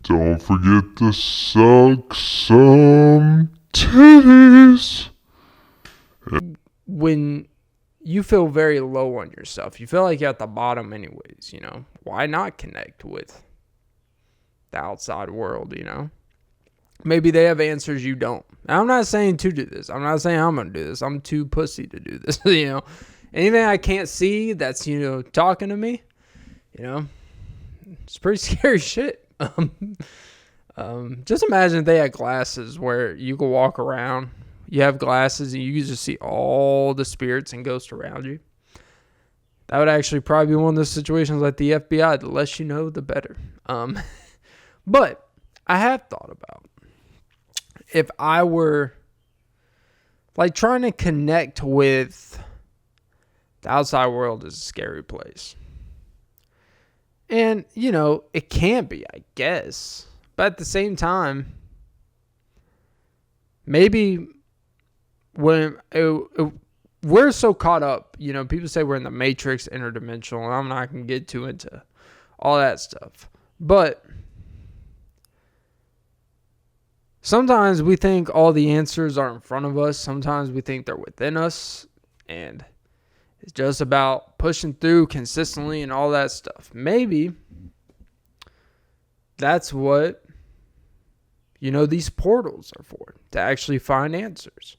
Don't forget to suck some titties. When you feel very low on yourself, you feel like you're at the bottom anyways, why not connect with the outside world, Maybe they have answers you don't. Now, I'm not saying to do this. I'm not saying I'm going to do this. I'm too pussy to do this, Anything I can't see that's, talking to me, it's pretty scary shit. Just imagine if they had glasses where you could walk around. You have glasses and you can just see all the spirits and ghosts around you. That would actually probably be one of those situations like the FBI. The less you know, the better. But I have thought about if I were like trying to connect with the outside world is a scary place. And, it can be, I guess. But at the same time, maybe when we're so caught up, people say we're in the Matrix, interdimensional, and I'm not going to get too into all that stuff. But sometimes we think all the answers are in front of us. Sometimes we think they're within us. And it's just about pushing through consistently and all that stuff. Maybe that's what, these portals are for, to actually find answers.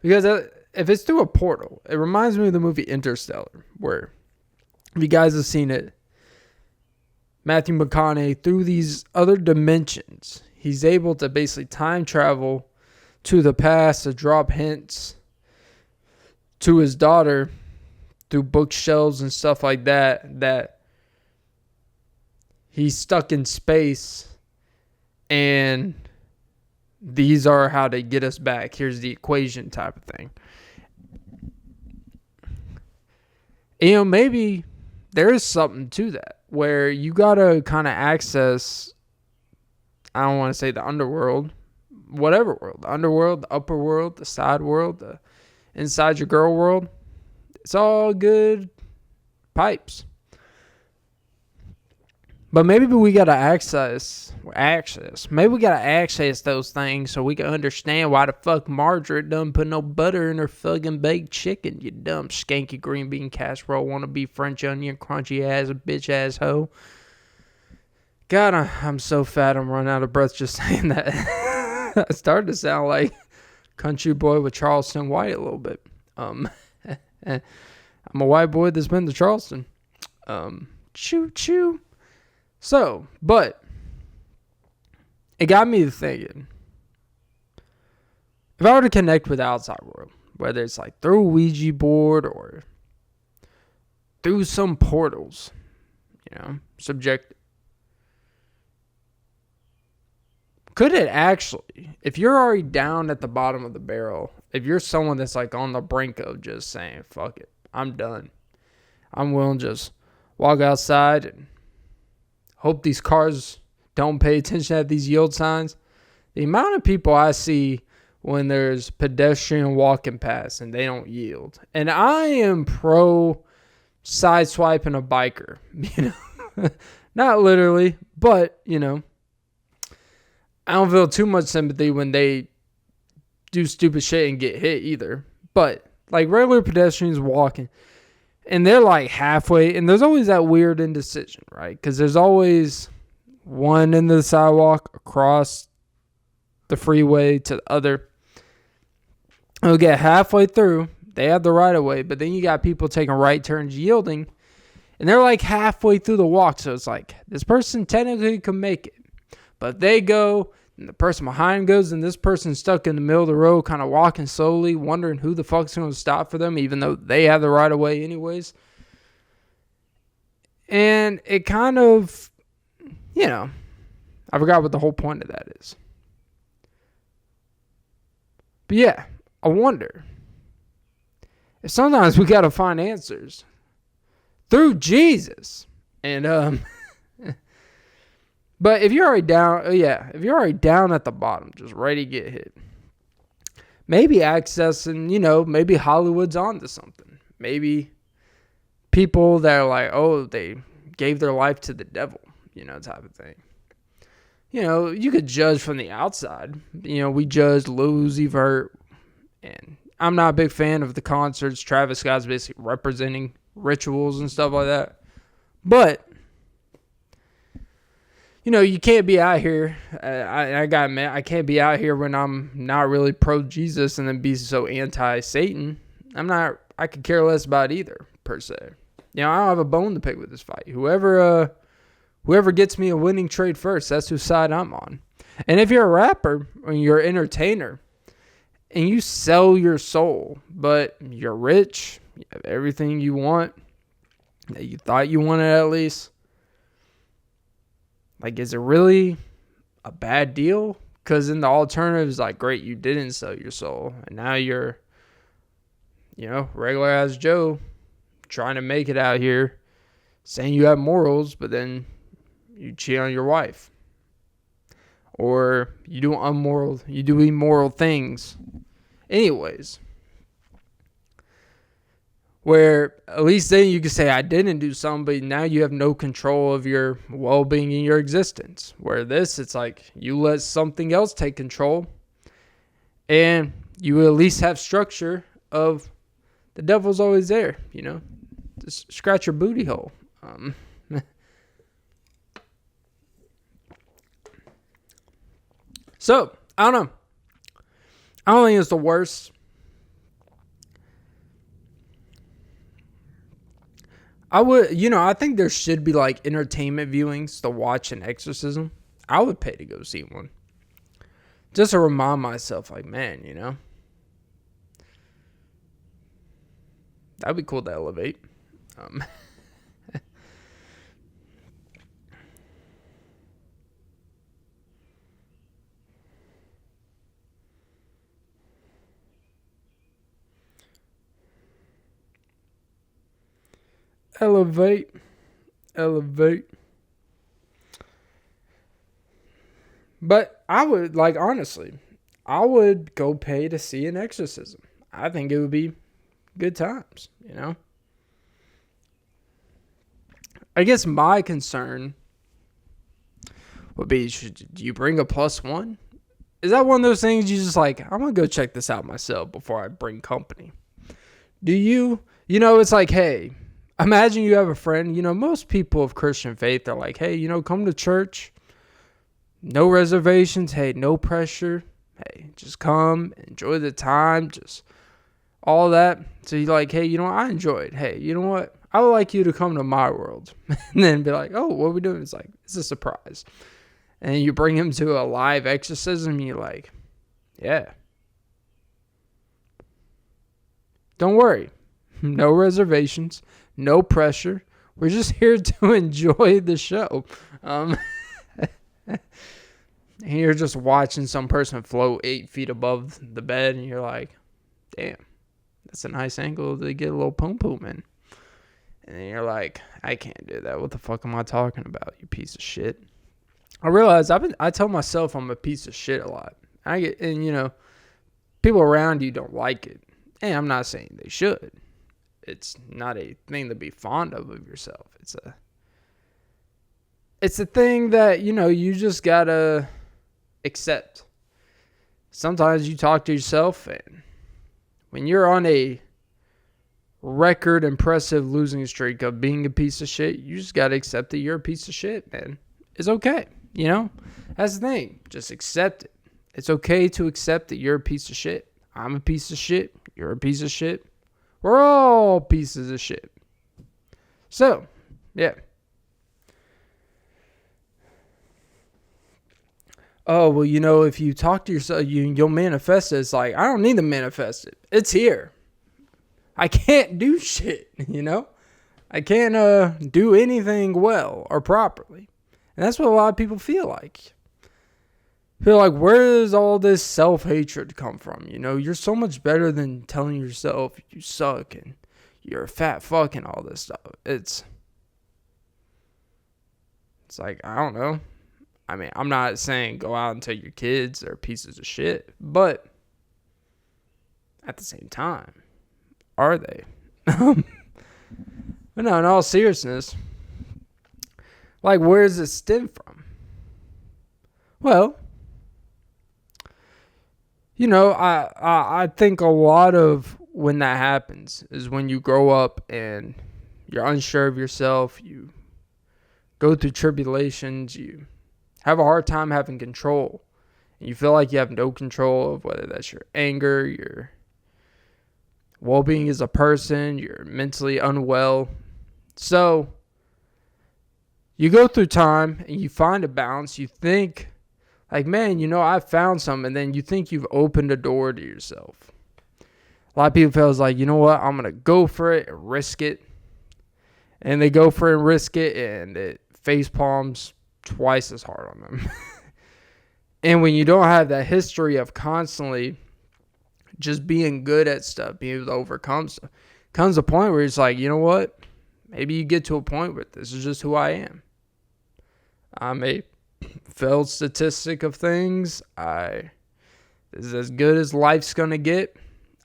Because if it's through a portal, it reminds me of the movie Interstellar, where, if you guys have seen it, Matthew McConaughey, through these other dimensions, he's able to basically time travel to the past to drop hints to his daughter through bookshelves and stuff like that he's stuck in space and these are how to get us back. Here's the equation type of thing. Maybe there is something to that where you got to kind of access, I don't want to say the underworld, whatever world, the underworld, the upper world, the side world, the inside your girl world. It's all good pipes. But maybe we got to access. Maybe we got to access those things so we can understand why the fuck Margaret done put no butter in her fucking baked chicken, you dumb skanky green bean casserole wannabe French onion crunchy ass bitch ass hoe. God, I'm so fat I'm running out of breath just saying that. I started to sound like country boy with Charleston White a little bit. I'm a white boy that's been to Charleston. Choo choo. So, but it got me to thinking, if I were to connect with the outside world, whether it's like through a Ouija board or through some portals, subjective, could it actually, if you're already down at the bottom of the barrel, if you're someone that's like on the brink of just saying, fuck it, I'm done. I'm willing to just walk outside and hope these cars don't pay attention at these yield signs. The amount of people I see when there's pedestrian walking past and they don't yield. And I am pro sideswiping a biker, Not literally, but, I don't feel too much sympathy when they do stupid shit and get hit either. But like regular pedestrians walking and they're like halfway, and there's always that weird indecision, right? Because there's always one end of the sidewalk across the freeway to the other. They'll get halfway through. They have the right of way, but then you got people taking right turns yielding, and they're like halfway through the walk. So it's like this person technically could make it. But they go, and the person behind goes, and this person's stuck in the middle of the road, kind of walking slowly, wondering who the fuck's going to stop for them, even though they have the right of way anyways. And it kind of, I forgot what the whole point of that is. But yeah, I wonder if sometimes we got to find answers through Jesus. And, but if you're already down, if you're already down at the bottom, just ready to get hit, maybe accessing, maybe Hollywood's onto something. Maybe people that are like, oh, they gave their life to the devil, type of thing. you could judge from the outside. We judge Lil Uzi Vert, and I'm not a big fan of the concerts. Travis Scott's basically representing rituals and stuff like that. But, you can't be out here. I got admit, I can't be out here when I'm not really pro-Jesus and then be so anti-Satan. I could care less about either, per se. I don't have a bone to pick with this fight. Whoever gets me a winning trade first, that's whose side I'm on. And if you're a rapper or you're an entertainer and you sell your soul, but you're rich, you have everything you want, that you thought you wanted at least, like, is it really a bad deal? Because then the alternative is like, great, you didn't sell your soul, and now you're, regular ass Joe trying to make it out here, saying you have morals, but then you cheat on your wife, or you do immoral things. Anyways, where at least then you can say I didn't do something, but now you have no control of your well-being in your existence. Where this, it's like you let something else take control, and you at least have structure of the devil's always there, just scratch your booty hole. So, I don't know. I don't think it's the worst. I think there should be like entertainment viewings to watch an exorcism. I would pay to go see one. Just to remind myself, like, man, that'd be cool to elevate. Elevate. But I would, honestly, I would go pay to see an exorcism. I think it would be good times, I guess my concern would be, do you bring a +1? Is that one of those things you just like, I'm going to go check this out myself before I bring company? Do you, it's like, hey, imagine you have a friend, most people of Christian faith are like, hey, come to church. No reservations. Hey, no pressure. Hey, just come, enjoy the time, just all that. So you're like, hey, I enjoyed. Hey, you know what? I would like you to come to my world. And then be like, oh, what are we doing? It's like, it's a surprise. And you bring him to a live exorcism, and you're like, yeah. Don't worry. No reservations. No pressure. We're just here to enjoy the show. And you're just watching some person float 8 feet above the bed, and you're like, damn, that's a nice angle to get a little poom poom in. And then you're like, I can't do that. What the fuck am I talking about, you piece of shit? I realize I tell myself I'm a piece of shit a lot. People around you don't like it. And I'm not saying they should. It's not a thing to be fond of yourself. It's a thing that, you just gotta accept. Sometimes you talk to yourself, and when you're on a record impressive losing streak of being a piece of shit, you just gotta accept that you're a piece of shit, man. It's okay, That's the thing. Just accept it. It's okay to accept that you're a piece of shit. I'm a piece of shit. You're a piece of shit. We're all pieces of shit. So, yeah. Oh, well, if you talk to yourself, you'll manifest it. It's like, I don't need to manifest it. It's here. I can't do shit, I can't do anything well or properly. And that's what a lot of people feel like. Where does all this self-hatred come from? You're so much better than telling yourself you suck and you're a fat fuck and all this stuff. It's like, I don't know. I mean, I'm not saying go out and tell your kids they're pieces of shit, but at the same time, are they? But no, in all seriousness, where does it stem from? Well, I think a lot of when that happens is when you grow up and you're unsure of yourself, you go through tribulations, you have a hard time having control, and you feel like you have no control of whether that's your anger, your well-being as a person, you're mentally unwell. So you go through time and you find a balance. You think, like, man, I found something. And then you think you've opened a door to yourself. A lot of people feel like, you know what, I'm going to go for it and risk it. And they go for it and risk it, and it face palms twice as hard on them. And when you don't have that history of constantly just being good at stuff, being able to overcome stuff, comes a point where it's like, you know what? Maybe you get to a point where this is just who I am. I'm a failed statistic of things. This is as good as life's going to get.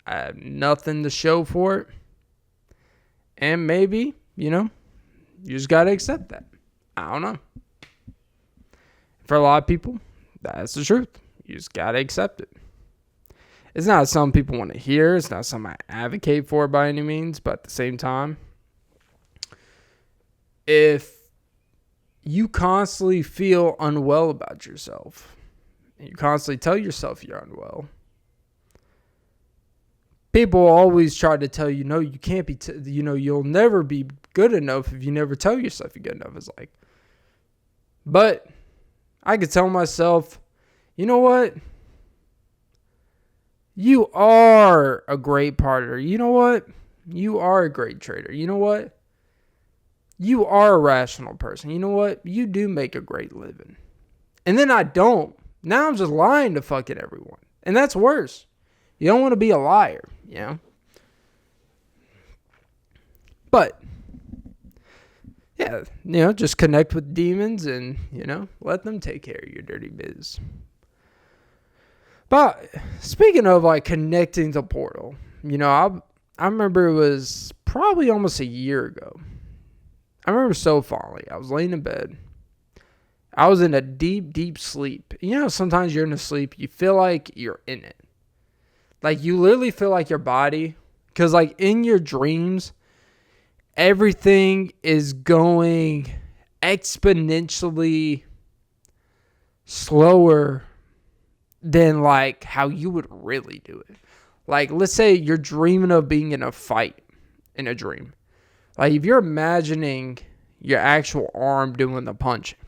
I have nothing to show for it. And maybe, you just got to accept that. I don't know. For a lot of people, that's the truth. You just got to accept it. It's not something people want to hear. It's not something I advocate for by any means. But at the same time, if you constantly feel unwell about yourself, and you constantly tell yourself you're unwell, people always try to tell you, no, you can't be, you'll never be good enough if you never tell yourself you're good enough. It's like, but I could tell myself, you know what? You are a great partner. You know what? You are a great trader. You know what? You are a rational person. You know what? You do make a great living. And then I don't. Now I'm just lying to fucking everyone. And that's worse. You don't want to be a liar, But, yeah, just connect with demons and, let them take care of your dirty biz. But speaking of like connecting the portal, I remember it was probably almost a year ago. I remember so fondly. I was laying in bed. I was in a deep, deep sleep. Sometimes you're in a sleep, you feel like you're in it. Like you literally feel like your body, because like in your dreams, everything is going exponentially slower than like how you would really do it. Like let's say you're dreaming of being in a fight in a dream. Like if you're imagining your actual arm doing the punching,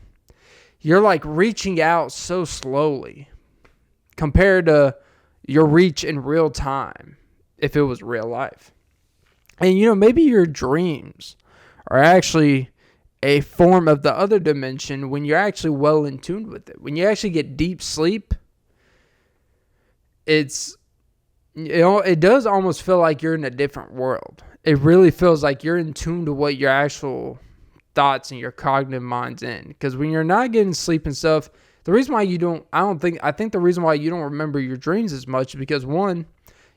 you're like reaching out so slowly compared to your reach in real time if it was real life. And maybe your dreams are actually a form of the other dimension when you're actually well in tune with it. When you actually get deep sleep, it does almost feel like you're in a different world. It really feels like you're in tune to what your actual thoughts and your cognitive mind's in. Because when you're not getting sleep and stuff, the reason why I think the reason why you don't remember your dreams as much is because one,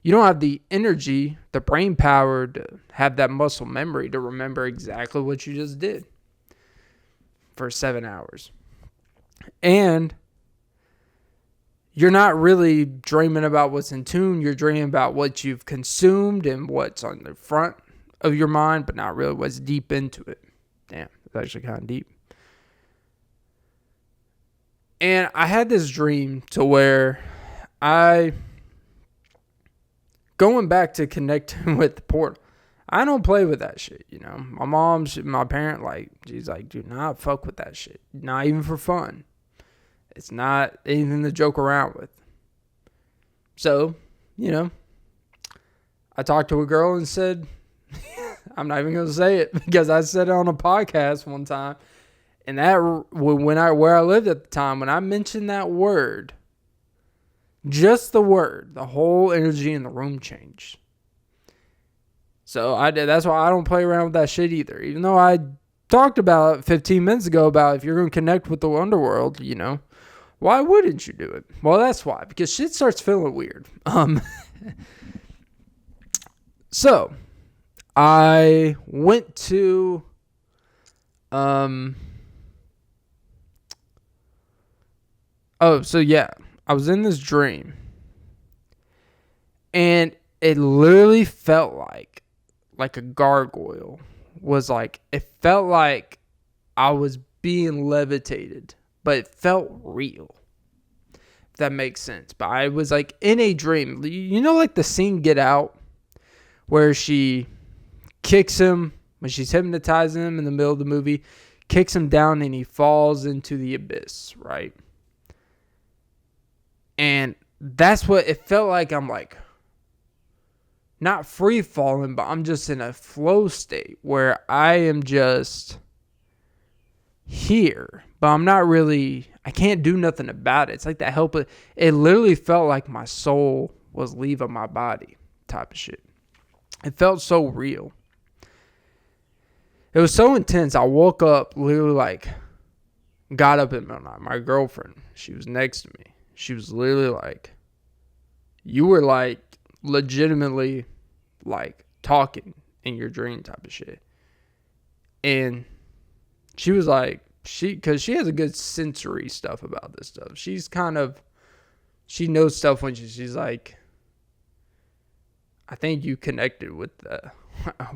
you don't have the energy, the brain power to have that muscle memory to remember exactly what you just did for 7 hours. And you're not really dreaming about what's in tune. You're dreaming about what you've consumed and what's on the front of your mind, but not really what's deep into it. Damn, it's actually kind of deep. And I had this dream to where going back to connecting with the portal, I don't play with that shit, My my parent, she's like, do not fuck with that shit. Not even for fun. It's not anything to joke around with. So, I talked to a girl and said, I'm not even going to say it because I said it on a podcast one time. And that where I lived at the time, when I mentioned that word, just the word, the whole energy in the room changed. So that's why I don't play around with that shit either. Even though I talked about 15 minutes ago about if you're going to connect with the underworld, why wouldn't you do it? Well, that's why, because shit starts feeling weird. So I went to Oh, so yeah, I was in this dream, and it literally felt like a gargoyle was like, it felt like I was being levitated, but it felt real. If that makes sense. But I was like in a dream. You know, like the scene Get Out, where she kicks him when she's hypnotizing him in the middle of the movie, kicks him down, and he falls into the abyss, right? And that's what it felt like. I'm like, not free falling, but I'm just in a flow state where I am just here, but I'm not really, I can't do nothing about it. It's like that help. It literally felt like my soul was leaving my body type of shit. It felt so real. It was so intense. I woke up literally like, got up in the middle of the night. My girlfriend, she was next to me. She was literally like, you were like legitimately like talking in your dream type of shit. And she was like, because she has a good sensory stuff about this stuff. She's kind of, she knows stuff when she's like, I think you connected with the,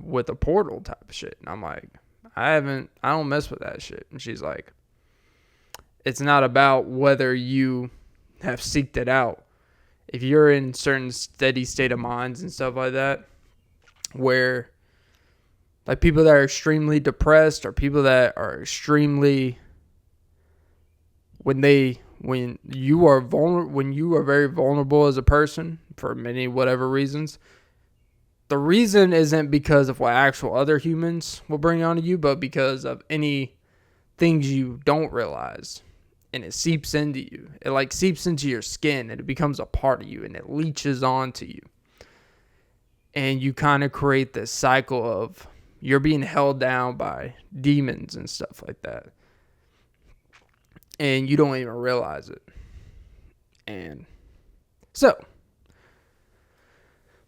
with a portal type of shit. And I'm like, I don't mess with that shit. And she's like, it's not about whether you have seeked it out. If you're in certain steady state of minds and stuff like that, where like people that are extremely depressed or people that are extremely, when you are very vulnerable as a person for many whatever reasons, the reason isn't because of what actual other humans will bring onto you, but because of any things you don't realize. And it seeps into you. It like seeps into your skin and it becomes a part of you and it leeches onto you. And you kind of create this cycle of you're being held down by demons and stuff like that. And you don't even realize it. And so,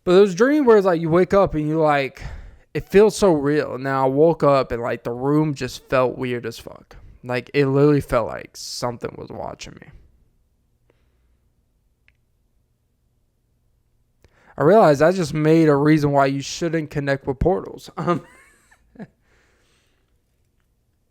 but those dreams where it's like you wake up and you like, it feels so real. Now I woke up and like the room just felt weird as fuck. Like it literally felt like something was watching me. I realized I just made a reason why you shouldn't connect with portals.